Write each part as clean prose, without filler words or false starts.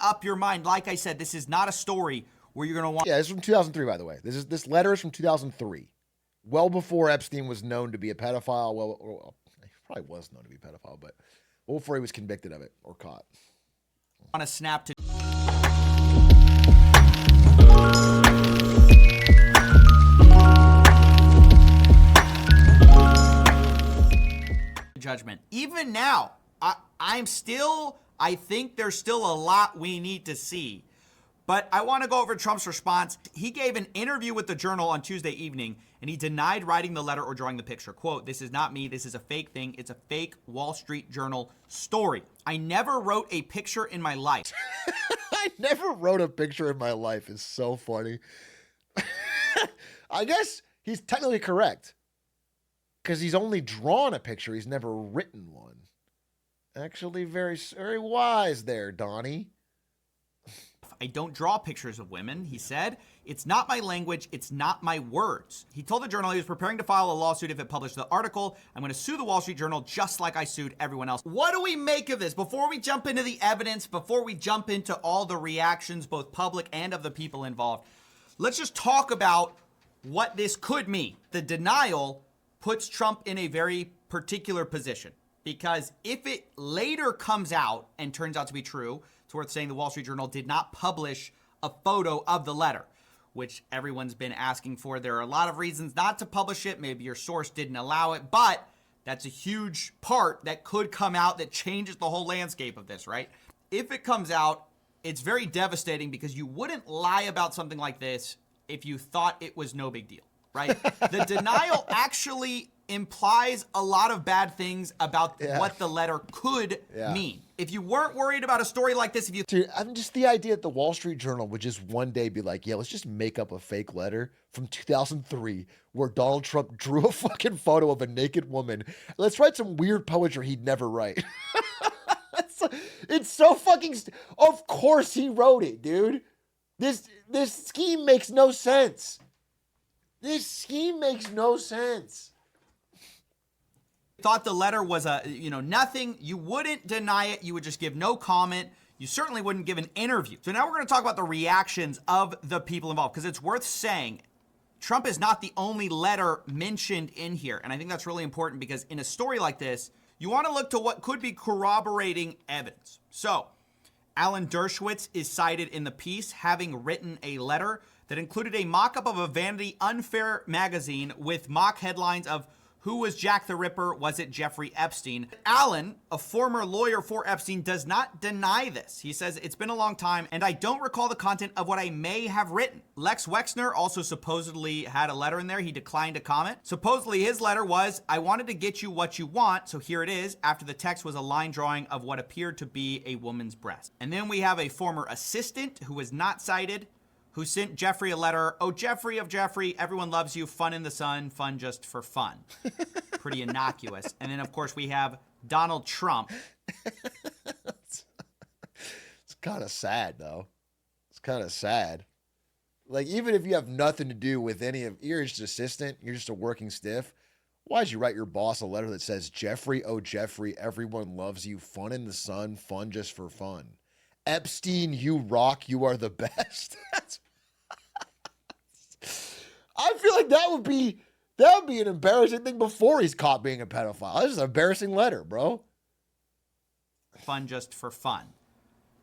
up your mind. Like I said, this is not a story where you're going to want. Yeah, this is from 2003, by the way. This letter is from 2003, well before Epstein was known to be a pedophile. Well, he probably was known to be a pedophile, but well before he was convicted of it or caught. On a snap to judgment. Even now, I think there's still a lot we need to see. But I want to go over Trump's response. He gave an interview with the Journal on Tuesday evening, and he denied writing the letter or drawing the picture. Quote, "This is not me. This is a fake thing. It's a fake Wall Street Journal story. I never wrote a picture in my life." I never wrote a picture in my life is so funny. I guess he's technically correct because he's only drawn a picture. He's never written one. Actually, very, very wise there, Donnie. "I don't draw pictures of women," he said. "It's not my language. It's not my words." He told the Journal he was preparing to file a lawsuit if it published the article. "I'm going to sue the Wall Street Journal just like I sued everyone else." What do we make of this? Before we jump into the evidence, before we jump into all the reactions, both public and of the people involved, let's just talk about what this could mean. The denial puts Trump in a very particular position, because if it later comes out and turns out to be true, it's worth saying the Wall Street Journal did not publish a photo of the letter, which everyone's been asking for. There are a lot of reasons not to publish it. Maybe your source didn't allow it, but that's a huge part that could come out that changes the whole landscape of this, right? If it comes out, it's very devastating because you wouldn't lie about something like this if you thought it was no big deal, right? The denial actually implies a lot of bad things about what the letter could mean. If you weren't worried about a story like this, Dude, I'm just the idea that the Wall Street Journal would just one day be like, yeah, let's just make up a fake letter from 2003 where Donald Trump drew a fucking photo of a naked woman. Let's write some weird poetry he'd never write. It's so fucking, of course he wrote it, dude. This scheme makes no sense. This scheme makes no sense. thought the letter was nothing, you wouldn't deny it. You would just give no comment. You certainly wouldn't give an interview. So now we're going to talk about the reactions of the people involved, because it's worth saying Trump is not the only letter mentioned in here. And I think that's really important, because in a story like this, you want to look to what could be corroborating evidence. So Alan Dershowitz is cited in the piece having written a letter that included a mock-up of a Vanity Unfair magazine with mock headlines of "Who was Jack the Ripper? Was it Jeffrey Epstein?" Alan, a former lawyer for Epstein, does not deny this. He says, "It's been a long time, and I don't recall the content of what I may have written." Lex Wexner also supposedly had a letter in there. He declined to comment. Supposedly his letter was, "I wanted to get you what you want, so here it is." After the text was a line drawing of what appeared to be a woman's breast. And then we have a former assistant who was not cited, who sent Jeffrey a letter. "Oh, Jeffrey of Jeffrey, everyone loves you. Fun in the sun, fun just for fun." Pretty innocuous. And then, of course, we have Donald Trump. It's kind of sad, though. It's kind of sad. Like, even if you have nothing to do with any of, you're just an assistant, you're just a working stiff, why'd you write your boss a letter that says, "Jeffrey, oh, Jeffrey, everyone loves you. Fun in the sun, fun just for fun. Epstein, you rock. You are the best." I feel like that would be an embarrassing thing before he's caught being a pedophile. This is an embarrassing letter, bro. Fun just for fun.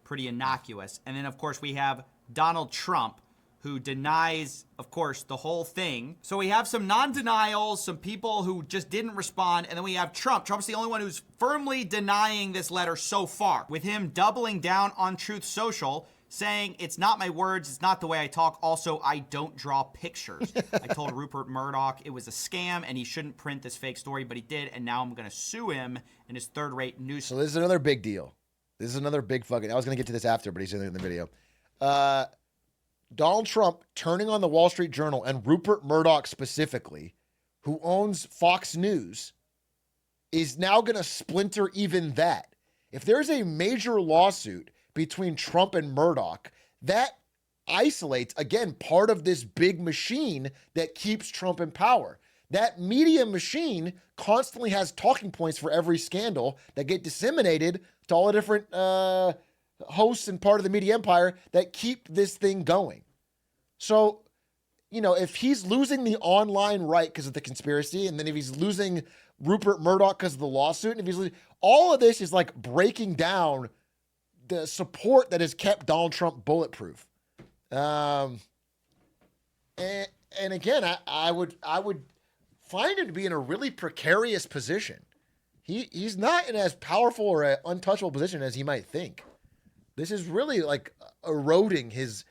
Pretty innocuous. And then, of course, we have Donald Trump, who denies, of course, the whole thing. So we have some non-denials, some people who just didn't respond, and then we have Trump. Trump's the only one who's firmly denying this letter so far, with him doubling down on Truth Social, saying, "It's not my words, it's not the way I talk. Also, I don't draw pictures. I told Rupert Murdoch it was a scam and he shouldn't print this fake story, but he did, and now I'm going to sue him in his third-rate news." So this is another big deal. This is another big fucking, I was going to get to this after, but he's in the video. Donald Trump turning on the Wall Street Journal and Rupert Murdoch specifically, who owns Fox News, is now going to splinter even that. If there's a major lawsuit between Trump and Murdoch, that isolates, again, part of this big machine that keeps Trump in power. That media machine constantly has talking points for every scandal that get disseminated to all the different hosts and part of the media empire that keep this thing going. So, if he's losing the online right because of the conspiracy, and then if he's losing Rupert Murdoch because of the lawsuit, and if he's losing, all of this is like breaking down the support that has kept Donald Trump bulletproof. And again, I would find him to be in a really precarious position. He's not in as powerful or an untouchable position as he might think. This is really like eroding his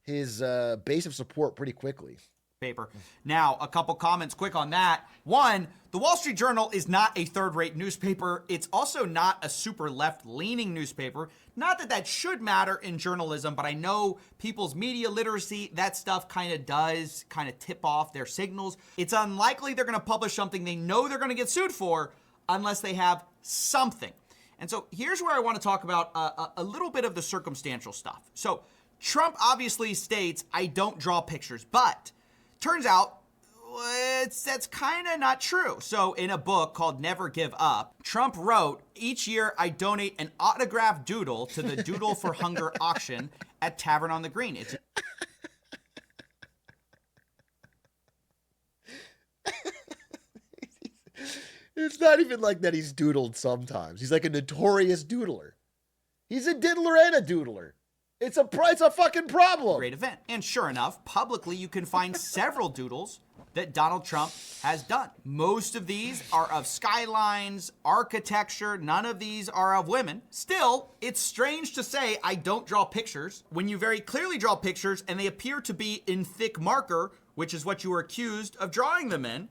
base of support pretty quickly. Paper. Now, a couple comments quick on that. One, the Wall Street Journal is not a third-rate newspaper. It's also not a super left-leaning newspaper. Not that that should matter in journalism, but I know people's media literacy, that stuff kind of does kind of tip off their signals. It's unlikely they're going to publish something they know they're going to get sued for unless they have something. And so here's where I want to talk about a little bit of the circumstantial stuff. So Trump obviously states, I don't draw pictures, but turns out that's kind of not true. So in a book called Never Give Up, Trump wrote, each year I donate an autographed doodle to the Doodle for Hunger auction at Tavern on the Green. It's not even like that he's doodled sometimes. He's like a notorious doodler. He's a diddler and a doodler. It's a fucking problem. Great event. And sure enough, publicly you can find several doodles that Donald Trump has done. Most of these are of skylines, architecture. None of these are of women. Still, it's strange to say I don't draw pictures when you very clearly draw pictures and they appear to be in thick marker, which is what you were accused of drawing them in.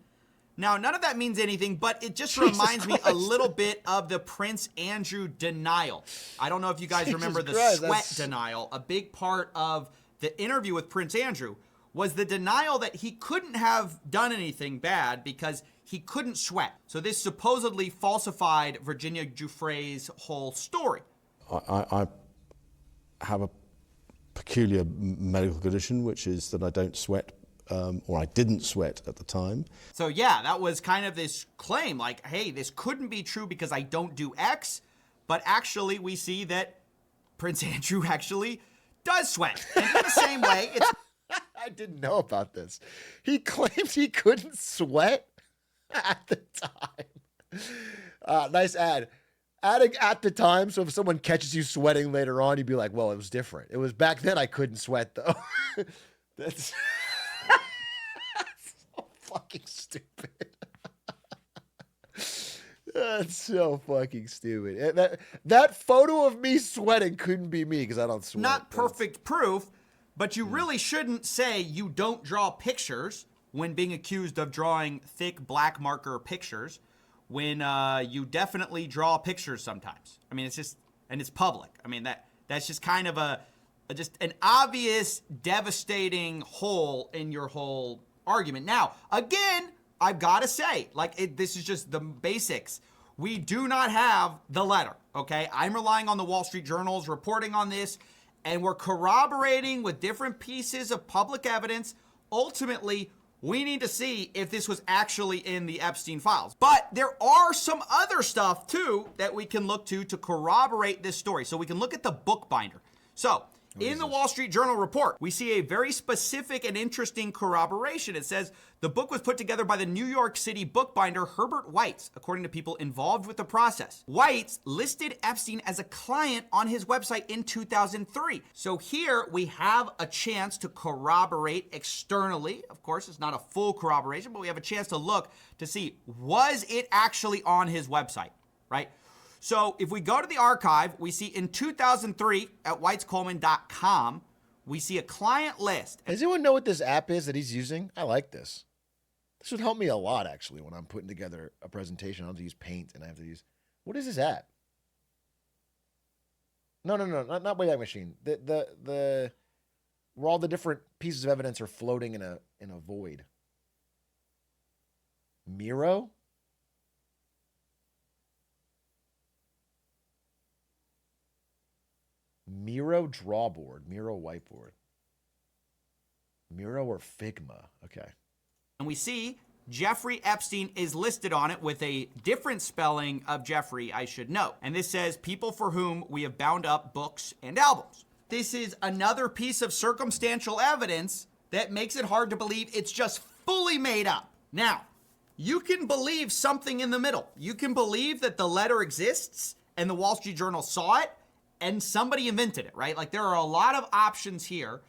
Now, none of that means anything, but it just reminds me a little bit of the Prince Andrew denial. I don't know if you guys remember the sweat denial. A big part of the interview with Prince Andrew was the denial that he couldn't have done anything bad because he couldn't sweat. So this supposedly falsified Virginia Giuffre's whole story. I have a peculiar medical condition, which is that I don't sweat. Or I didn't sweat at the time. So yeah, that was kind of this claim like, hey, this couldn't be true because I don't do X, but actually we see that Prince Andrew actually does sweat. And in the same way, it's... I didn't know about this. He claims he couldn't sweat at the time. Nice ad. Adding at the time, so if someone catches you sweating later on, you'd be like, well, it was different. It was back then I couldn't sweat, though. That's... fucking stupid. That's so fucking stupid. That photo of me sweating couldn't be me because I don't sweat. Not perfect proof, but you really shouldn't say you don't draw pictures when being accused of drawing thick black marker pictures when you definitely draw pictures sometimes. I mean, it's just, and it's public. I mean, that's just kind of just an obvious, devastating hole in your whole argument. Now, again, I've got to say, this is just the basics. We do not have the letter, okay? I'm relying on the Wall Street Journal's reporting on this, and we're corroborating with different pieces of public evidence. Ultimately, we need to see if this was actually in the Epstein files. But there are some other stuff, too, that we can look to corroborate this story. So we can look at the bookbinder. So, in the Wall Street Journal report, we see a very specific and interesting corroboration. It says the book was put together by the New York City bookbinder Herbert Weitz, according to people involved with the process. Weitz listed Epstein as a client on his website in 2003. So here we have a chance to corroborate externally. Of course, it's not a full corroboration, but we have a chance to look to see, was it actually on his website, right? So if we go to the archive, we see in 2003 at whitescoleman.com, we see a client list. Does anyone know what this app is that he's using? I like this. This would help me a lot, actually, when I'm putting together a presentation. I have to use Paint, and I have to use... What is this app? No, not Wayback Machine. Where all the different pieces of evidence are floating in a void. Miro? Miro drawboard, Miro whiteboard. Miro or Figma. Okay. And we see Jeffrey Epstein is listed on it with a different spelling of Jeffrey, I should note. And this says, people for whom we have bound up books and albums. This is another piece of circumstantial evidence that makes it hard to believe it's just fully made up. Now, you can believe something in the middle. You can believe that the letter exists and the Wall Street Journal saw it and somebody invented it, right? Like, there are a lot of options here.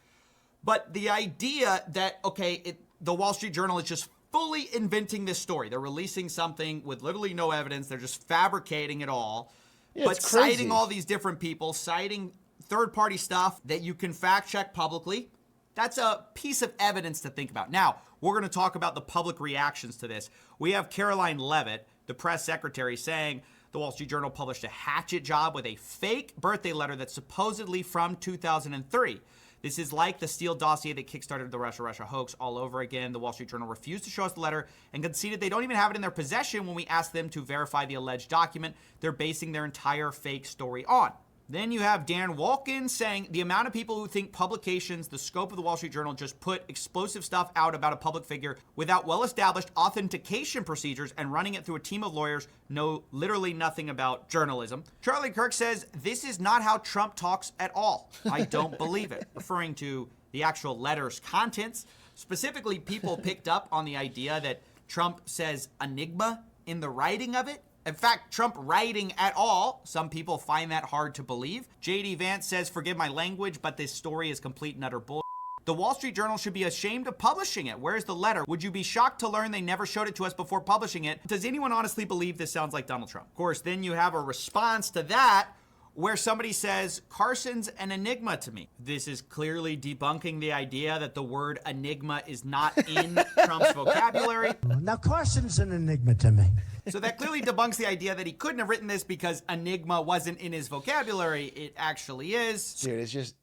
But the idea that, okay, the Wall Street Journal is just fully inventing this story. They're releasing something with literally no evidence. They're just fabricating it all. Yeah, but it's crazy. citing all these different people, citing third-party stuff that you can fact-check publicly, that's a piece of evidence to think about. Now, we're going to talk about the public reactions to this. We have Caroline Leavitt, the press secretary, saying the Wall Street Journal published a hatchet job with a fake birthday letter that's supposedly from 2003. This is like the Steele dossier that kickstarted the Russia hoax all over again. The Wall Street Journal refused to show us the letter and conceded they don't even have it in their possession when we asked them to verify the alleged document they're basing their entire fake story on. Then you have Dan Walken saying the amount of people who think publications, the scope of the Wall Street Journal, just put explosive stuff out about a public figure without well-established authentication procedures and running it through a team of lawyers know literally nothing about journalism. Charlie Kirk says this is not how Trump talks at all. I don't believe it, referring to the actual letter's contents. Specifically, people picked up on the idea that Trump says enigma in the writing of it. In fact, Trump writing at all, some people find that hard to believe. J.D. Vance says, forgive my language, but this story is complete and utter bull. The Wall Street Journal should be ashamed of publishing it. Where's the letter? Would you be shocked to learn they never showed it to us before publishing it? Does anyone honestly believe this sounds like Donald Trump? Of course, then you have a response to that where somebody says, Carson's an enigma to me. This is clearly debunking the idea that the word enigma is not in Trump's vocabulary. Now, Carson's an enigma to me. So that clearly debunks the idea that he couldn't have written this because enigma wasn't in his vocabulary. It actually is. Dude, it's just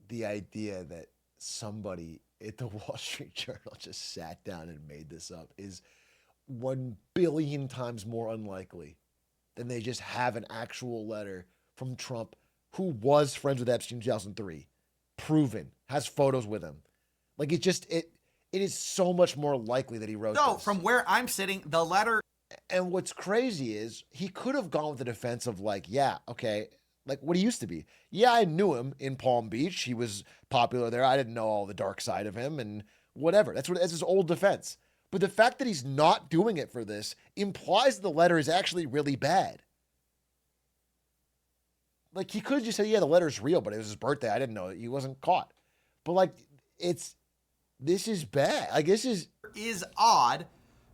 the idea that somebody at the Wall Street Journal just sat down and made this up is 1 billion times more unlikely than they just have an actual letter from Trump, who was friends with Epstein in 2003, proven, has photos with him. Like, it is so much more likely that he wrote So this. from where I'm sitting, the letter. And what's crazy is he could have gone with the defense of like, yeah, okay, like what he used to be. Yeah, I knew him in Palm Beach. He was popular there. I didn't know all the dark side of him and whatever. That's his old defense. But the fact that he's not doing it for this implies the letter is actually really bad. Like, he could just say, yeah, the letter's real, but it was his birthday. I didn't know it. He wasn't caught. But like, this is bad. Like, this is odd,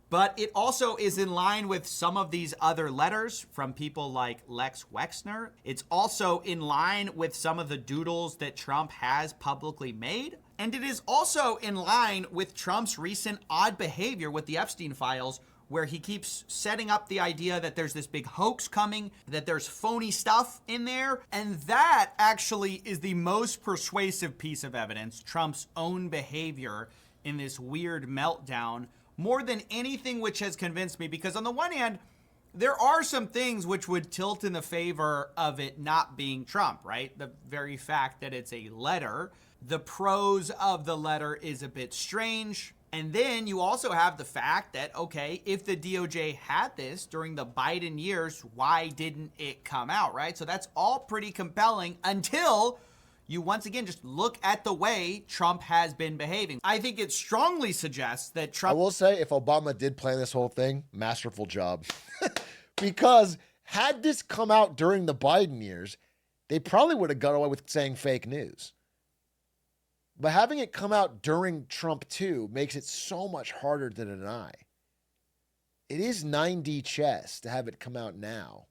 but it also is in line with some of these other letters from people like Lex Wexner. It's also in line with some of the doodles that Trump has publicly made. And it is also in line with Trump's recent odd behavior with the Epstein files, where he keeps setting up the idea that there's this big hoax coming, that there's phony stuff in there. And that actually is the most persuasive piece of evidence, Trump's own behavior in this weird meltdown, more than anything which has convinced me. Because on the one hand, there are some things which would tilt in the favor of it not being Trump, right? The very fact that it's a letter. The prose of the letter is a bit strange. And then you also have the fact that, okay, if the DOJ had this during the Biden years, why didn't it come out, right? So that's all pretty compelling until you once again just look at the way Trump has been behaving. I think it strongly suggests that Trump... I will say, if Obama did plan this whole thing, masterful job. Because had this come out during the Biden years, they probably would have got away with saying fake news. But having it come out during Trump 2 makes it so much harder to deny. It is 9D chess to have it come out now.